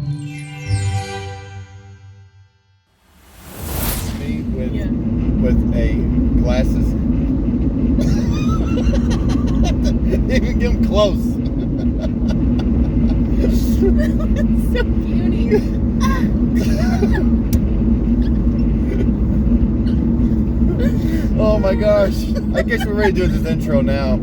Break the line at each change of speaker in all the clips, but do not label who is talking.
Me with a glasses. Even get him close.
It's so puny.
Oh my gosh. I guess we're ready to do this intro now.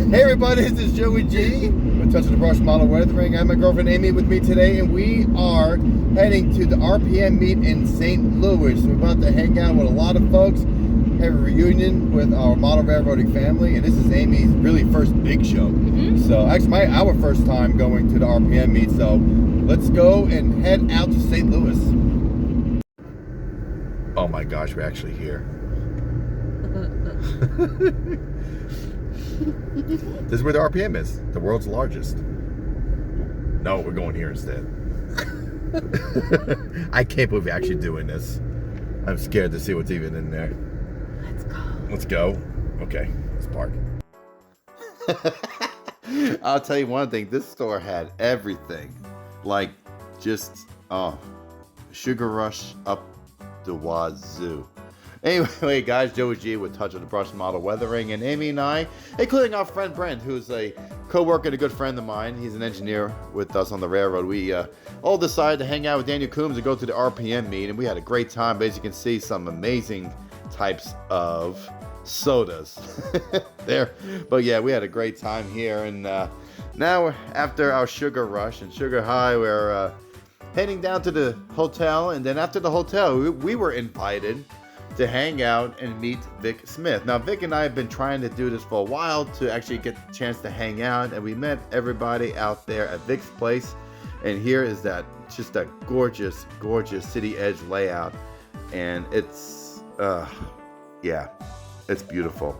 Hey everybody, this is Joey G with Touch of the Brush Model Weathering. I have my girlfriend Amy with me today, and we are heading to the RPM meet in St. Louis. We're about to hang out with a lot of folks, have a reunion with our model railroading family, and this is Amy's really first big show. So actually our first time going to the RPM meet, so let's go and head out to St. Louis. Oh my gosh, we're actually here. This is where the RPM is, the world's largest. No, we're going here instead. I can't believe we're actually doing this. I'm scared to see what's even in there.
Let's go.
Let's go. Okay, let's park. I'll tell you one thing, this store had everything. Like, just, Sugar Rush up the wazoo. Anyway, guys, Joey G with Touch of the Brush Model Weathering, and Amy and I, including our friend Brent, who's a co-worker and a good friend of mine. He's an engineer with us on the railroad. We all decided to hang out with Daniel Coombs and go to the RPM meet, and we had a great time. As you can see, some amazing types of sodas there. But yeah, we had a great time here, and now after our Sugar Rush and Sugar High, we're heading down to the hotel, and then after the hotel, we were invited to hang out and meet Vic Smith. Now, Vic and I have been trying to do this for a while to actually get the chance to hang out, and we met everybody out there at Vic's place. And here is that, just a gorgeous, gorgeous city edge layout. And it's, yeah, it's beautiful.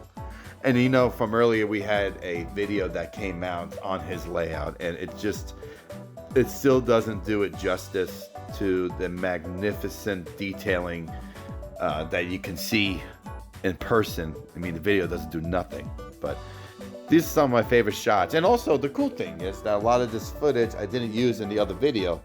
And you know, from earlier, we had a video that came out on his layout, and it still doesn't do it justice to the magnificent detailing that you can see in person. I mean, the video doesn't do nothing, but these are some of my favorite shots. And also, the cool thing is that a lot of this footage I didn't use in the other video,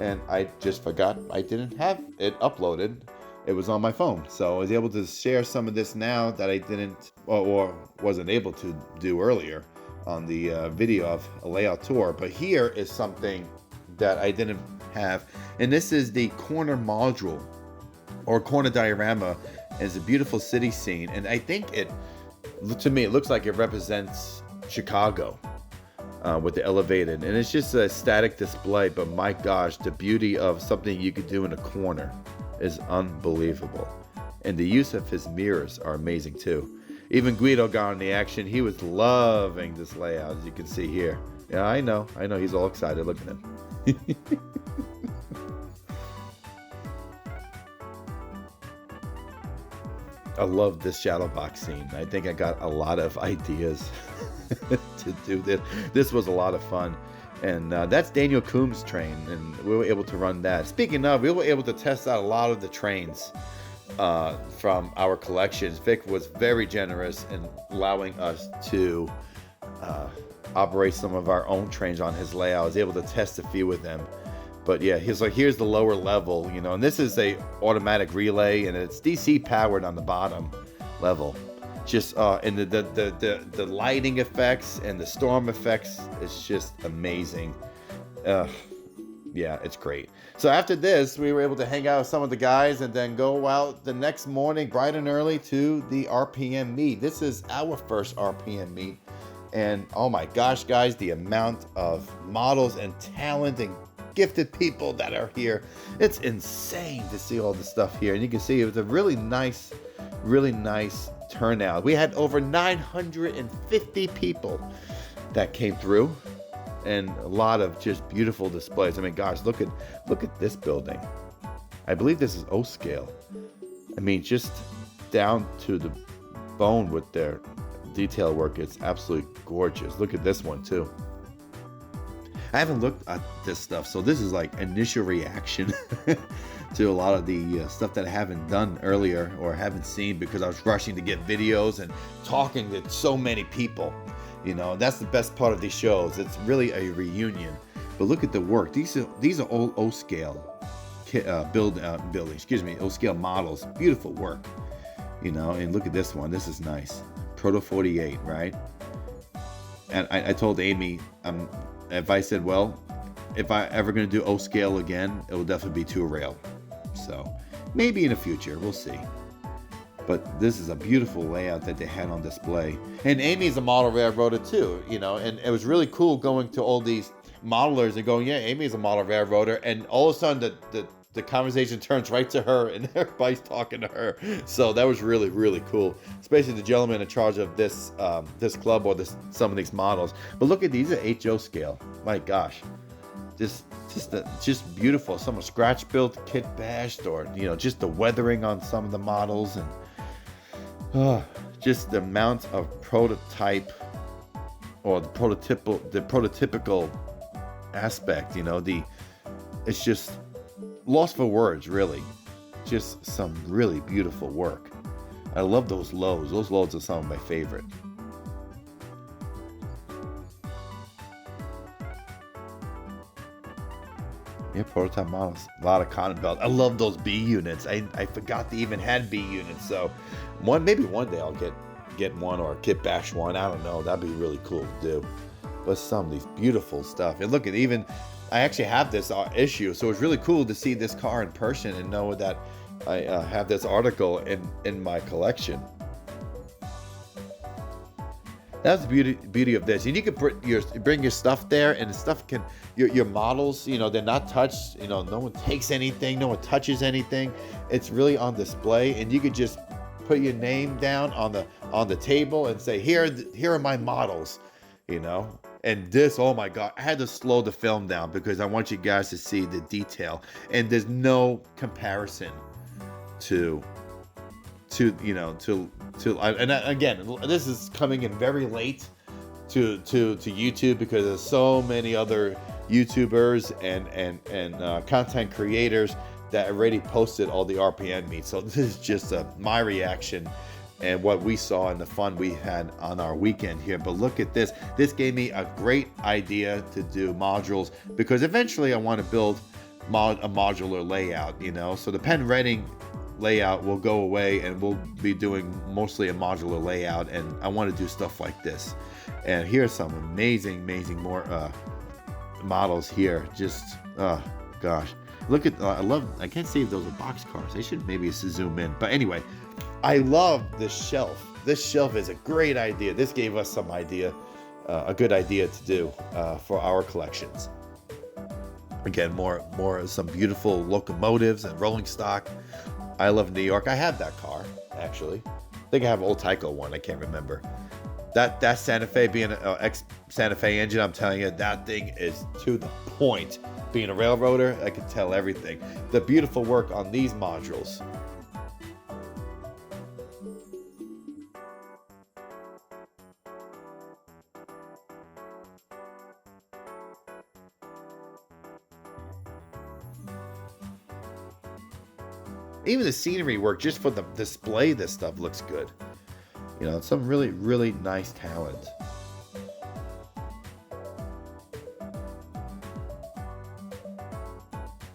and I just forgot I didn't have it uploaded. It was on my phone, so I was able to share some of this now that I didn't or wasn't able to do earlier on the video of a layout tour. But here is something that I didn't have, and this is the corner module or corner diorama. Is a beautiful city scene, and I think to me it looks like it represents Chicago with the elevated, and it's just a static display, but my gosh, the beauty of something you could do in a corner is unbelievable. And the use of his mirrors are amazing too. Even Guido got on the action. He was loving this layout, as you can see here. Yeah, I know he's all excited. Look at him. I love this shadow box scene. I think I got a lot of ideas to do this. This was a lot of fun. And that's Daniel Coombs' train, and we were able to run that. Speaking of, we were able to test out a lot of the trains from our collections. Vic was very generous in allowing us to operate some of our own trains on his layout. I was able to test a few of them. But yeah, he's like, here's the lower level, you know, and this is a automatic relay, and it's DC powered on the bottom level. Just and the lighting effects and the storm effects is just amazing. Yeah, it's great. So after this, we were able to hang out with some of the guys and then go out the next morning bright and early to the RPM meet. This is our first RPM meet, and oh my gosh, guys, the amount of models and talent and gifted people that are here, it's insane to see all the stuff here. And you can see it was a really nice turnout. We had over 950 people that came through, and a lot of just beautiful displays. I mean, gosh, look at this building. I believe this is O scale. I mean, just down to the bone with their detail work. It's absolutely gorgeous. Look at this one too. I haven't looked at this stuff, so this is like initial reaction to a lot of the stuff that I haven't done earlier or haven't seen because I was rushing to get videos and talking to so many people. You know, that's the best part of these shows. It's really a reunion. But look at the work. These are old O scale O scale models. Beautiful work, And look at this one. This is nice. Proto 48, right? And I told Amy, if I said, well, if I ever going to do O scale again, it will definitely be 2 rail. So maybe in the future, we'll see. But this is a beautiful layout that they had on display. And Amy's a model railroader too, and it was really cool going to all these modelers and going, yeah, Amy's a model railroader. And all of a sudden the conversation turns right to her and everybody's talking to her. So that was really, really cool. Especially the gentleman in charge of this club or some of these models. But look at these are HO scale. My gosh. Just beautiful. Some are scratch built, kit bashed, or just the weathering on some of the models, and just the amount of prototype or the prototypical aspect. It's just lost for words, really. Just some really beautiful work. I love those loads. Those loads are some of my favorite. Yeah, prototype models. A lot of cotton belt. I love those B units. I forgot they even had B units. So maybe one day I'll get one or kit bash one. I don't know. That'd be really cool to do. But some of these beautiful stuff. And look at I actually have this issue. So it's really cool to see this car in person and know that I have this article in my collection. That's the beauty of this. And you can bring your stuff there, and the stuff your models, they're not touched. No one takes anything, no one touches anything. It's really on display, and you could just put your name down on the table and say, here are my models, And this, oh my God, I had to slow the film down because I want you guys to see the detail. And there's no comparison to again, this is coming in very late to YouTube because there's so many other YouTubers and content creators that already posted all the RPM meets. So this is just my reaction and what we saw and the fun we had on our weekend here. But look at this. This gave me a great idea to do modules because eventually I want to build a modular layout, So the Penn Reading layout will go away and we'll be doing mostly a modular layout, and I want to do stuff like this. And here's some amazing more models here. Just gosh, look at I can't see if those are box cars. They should maybe zoom in, but anyway, I love this shelf. This shelf is a great idea. This gave us some idea, a good idea to do for our collections. Again, more some beautiful locomotives and rolling stock. I love New York. I have that car, actually. I think I have an old Tyco one. I can't remember. That Santa Fe being an ex-Santa Fe engine, I'm telling you, that thing is to the point. Being a railroader, I can tell everything. The beautiful work on these modules. Even the scenery work, just for the display, this stuff looks good. Some really, really nice talent.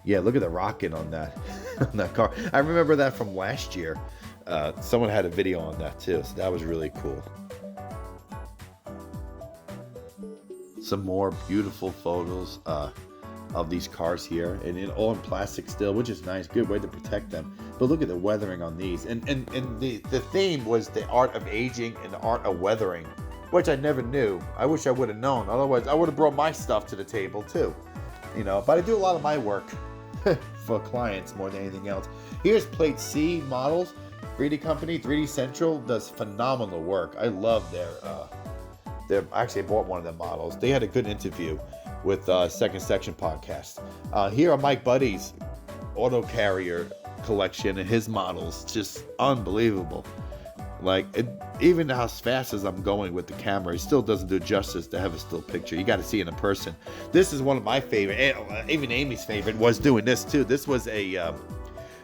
Yeah, look at the rocket on that on that car. I remember that from last year. Someone had a video on that too, so that was really cool. Some more beautiful photos of these cars here, and all in plastic still, which is nice. Good way to protect them. But look at the weathering on these, and the theme was the art of aging and the art of weathering, which I never knew. I wish I would have known. Otherwise, I would have brought my stuff to the table too. But I do a lot of my work for clients more than anything else. Here's Plate C models. 3D Company, 3D Central does phenomenal work. I love their actually I bought one of their models. They had a good interview with Second Section podcast. Here are Mike Buddy's auto carrier collection and his models, just unbelievable. Even as fast as I'm going with the camera, it still doesn't do justice to have a still picture. You got to see it in person. This is one of my favorite. Even Amy's favorite was doing this too. This was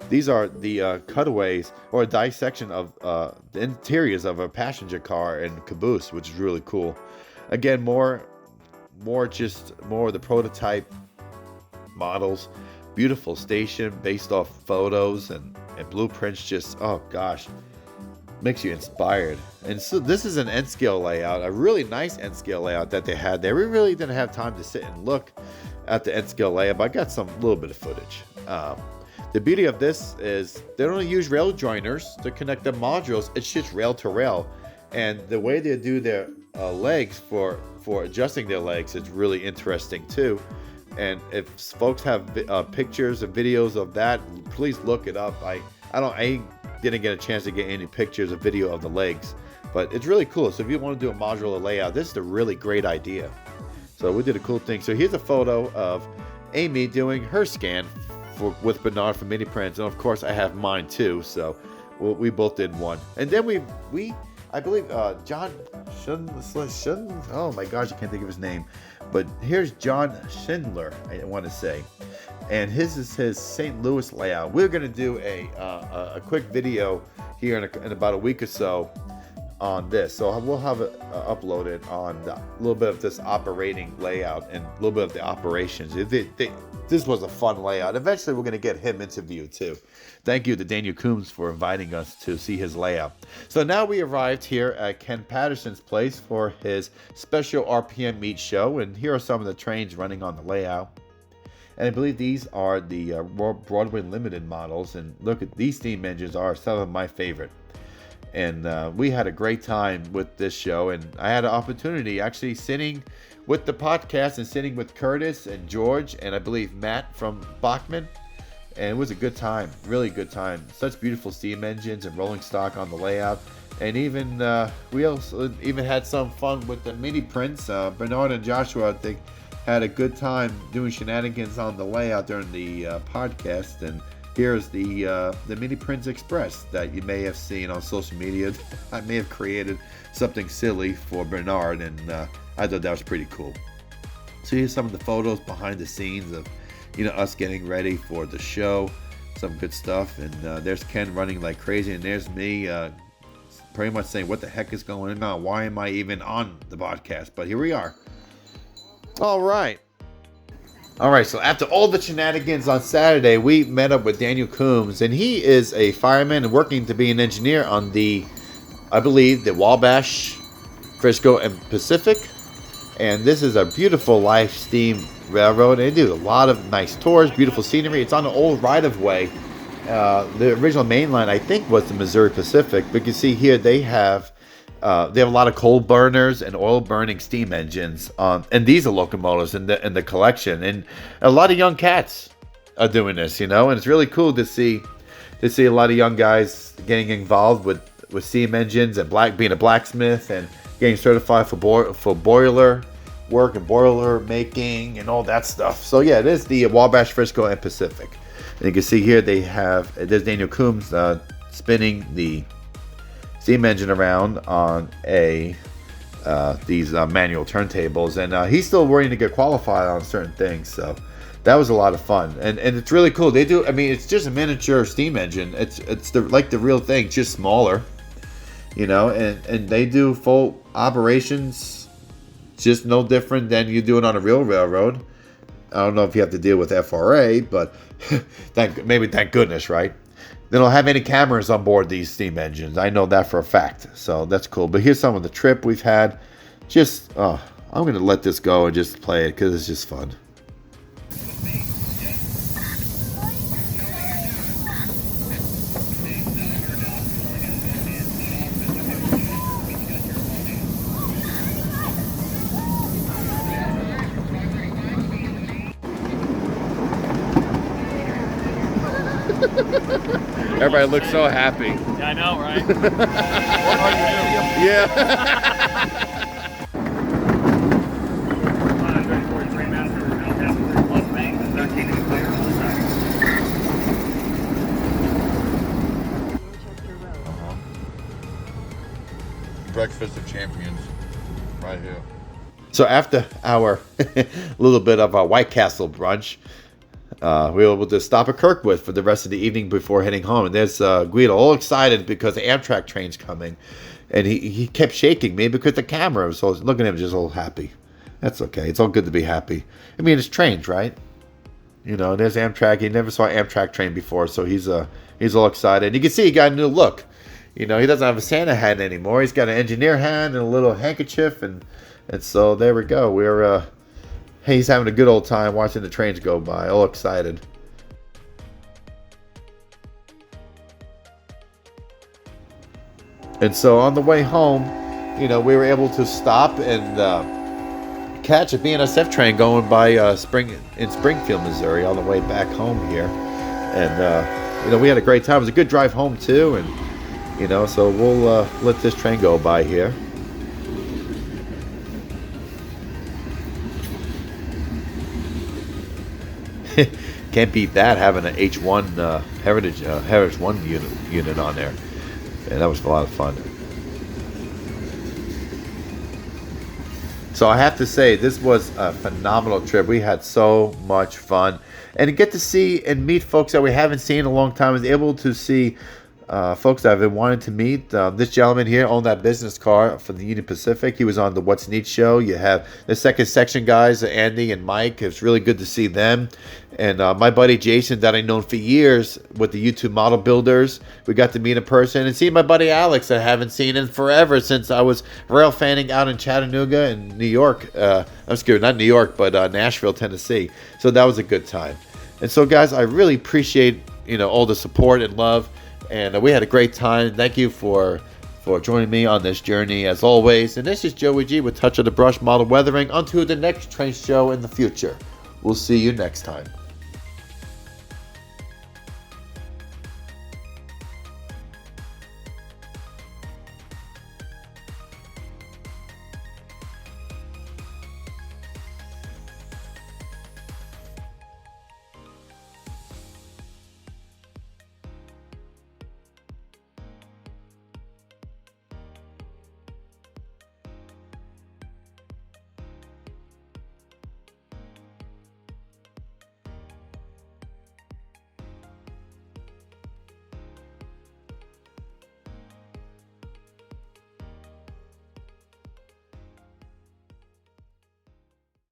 these are the cutaways or a dissection of the interiors of a passenger car and caboose, which is really cool. Again, more more of the prototype models. Beautiful station based off photos and blueprints. Just, oh gosh, makes you inspired. And so this is an N scale layout, a really nice N scale layout that they had there. We really didn't have time to sit and look at the N scale layout, but I got some little bit of footage. The beauty of this is they don't use rail joiners to connect the modules. It's just rail to rail, and the way they do their legs for adjusting their legs is really interesting too. And if folks have pictures and videos of that, please look it up. I didn't get a chance to get any pictures or video of the legs, but it's really cool. So if you want to do a modular layout, this is a really great idea. So we did a cool thing. So here's a photo of Amy doing her scan with Bernard from Mini Prints, and of course I have mine too. So we both did one, and then I believe John Schindler. Oh my gosh, I can't think of his name, but here's John Schindler, I want to say, and his is his St. Louis layout. We're gonna do a quick video here in about a week or so on this, so we'll have it uploaded on a little bit of this operating layout and a little bit of the operations. This was a fun layout. Eventually we're going to get him interviewed too. Thank you to Daniel Coombs for inviting us to see his layout. So now we arrived here at Ken Patterson's place for his special RPM meet show, and here are some of the trains running on the layout. And I believe these are the Broadway Limited models, and look at these steam engines are some of my favorite. And we had a great time with this show, and I had an opportunity actually sitting with the podcast and sitting with Curtis and George and I believe Matt from Bachmann, and it was a good time, really good time. Such beautiful steam engines and rolling stock on the layout, and even we also even had some fun with the Mini Prints. Bernard and Joshua, I think, had a good time doing shenanigans on the layout during the podcast. And here's the Mini Prints Express that you may have seen on social media. I may have created something silly for Bernard, and I thought that was pretty cool. So here's some of the photos behind the scenes of, us getting ready for the show. Some good stuff. And there's Ken running like crazy, and there's me pretty much saying, what the heck is going on? Why am I even on the podcast? But here we are. All right, so after all the shenanigans on Saturday, we met up with Daniel Coombs, and he is a fireman and working to be an engineer on I believe, the Wabash, Frisco, and Pacific. And this is a beautiful live steam railroad. They do a lot of nice tours, beautiful scenery. It's on an old right-of-way. The original main line, I think, was the Missouri Pacific. But you can see here they have a lot of coal burners and oil-burning steam engines and diesel locomotives in the collection. And a lot of young cats are doing this, and it's really cool to see a lot of young guys getting involved with steam engines and being a blacksmith and getting certified for boiler work and boiler making and all that stuff. So yeah, it is the Wabash, Frisco, and Pacific. And you can see here there's Daniel Coombs spinning the steam engine around on these manual turntables, and he's still waiting to get qualified on certain things. So that was a lot of fun, and it's really cool. They do. I mean, it's just a miniature steam engine. It's like the real thing, just smaller. And they do full operations, just no different than you do it on a real railroad. I don't know if you have to deal with FRA, but thank goodness, right? They don't have any cameras on board these steam engines. I know that for a fact, so that's cool. But here's some of the trip we've had. I'm going to let this go and just play it because it's just fun. Everybody looks so happy.
Yeah, I know, right?
Yeah.
143 Masters, now passing through Plus Bank, and 13 is clear on the side.
Breakfast of Champions, right here. So after our little bit of a White Castle brunch, we were able to stop at Kirkwood for the rest of the evening before heading home. And there's Guido, all excited because the Amtrak train's coming. And he kept shaking me because the camera was looking at him just all happy. That's okay. It's all good to be happy. I mean, it's trains, right? You know, there's Amtrak. He never saw an Amtrak train before, so he's all excited. And you can see he got a new look. You know, he doesn't have a Santa hat anymore. He's got an engineer hat and a little handkerchief, and so there we go. He's having a good old time watching the trains go by, all excited. And so on the way home, you know, we were able to stop and catch a BNSF train going by Springfield, Missouri, on the way back home here. And, you know, we had a great time. It was a good drive home, too. And, you know, so we'll let this train go by here. Can't beat that, having an H1 Heritage 1 unit on there. And that was a lot of fun. So I have to say, this was a phenomenal trip. We had so much fun. And to get to see and meet folks that we haven't seen in a long time, I was able to see folks that I've been wanting to meet. This gentleman here owned that business car for the Union Pacific. He was on the What's Neat show. You have the second section guys, Andy and Mike. It's really good to see them. And my buddy Jason, that I've known for years with the YouTube Model Builders, we got to meet in person. And see my buddy Alex, I haven't seen in forever since I was rail fanning out in Chattanooga and New York. I'm scared, not New York, but Nashville, Tennessee. So that was a good time. And so, guys, I really appreciate, you know, all the support and love. And we had a great time. Thank you for joining me on this journey, as always. And this is Joey G with Touch of the Brush Model Weathering. Until the next train show in the future. We'll see you next time.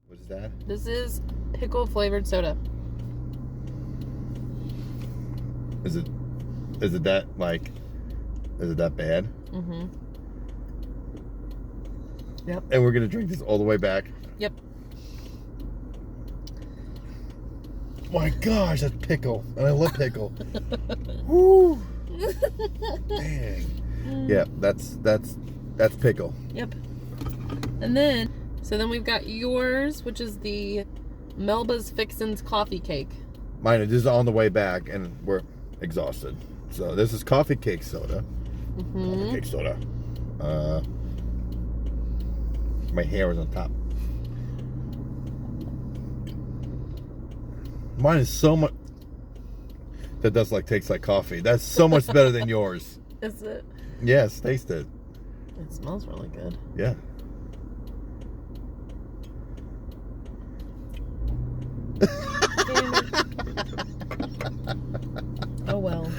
What is that?
This is pickle flavored soda.
Is it that bad?
Mm-hmm. Yep.
And we're gonna drink this all the way back.
Yep.
My gosh, that's pickle, and I love pickle. Woo! Dang. Yeah, that's pickle.
Yep. And then, so then we've got yours, which is the Melba's Fixins coffee cake.
Mine is on the way back, and we're exhausted. So this is coffee cake soda.
Mm-hmm.
Coffee cake soda. My hair is on top. Mine is so much. That does tastes like coffee. That's so much better than yours.
Is it?
Yes, taste it.
It smells really good.
Yeah.
Damn it. Oh well.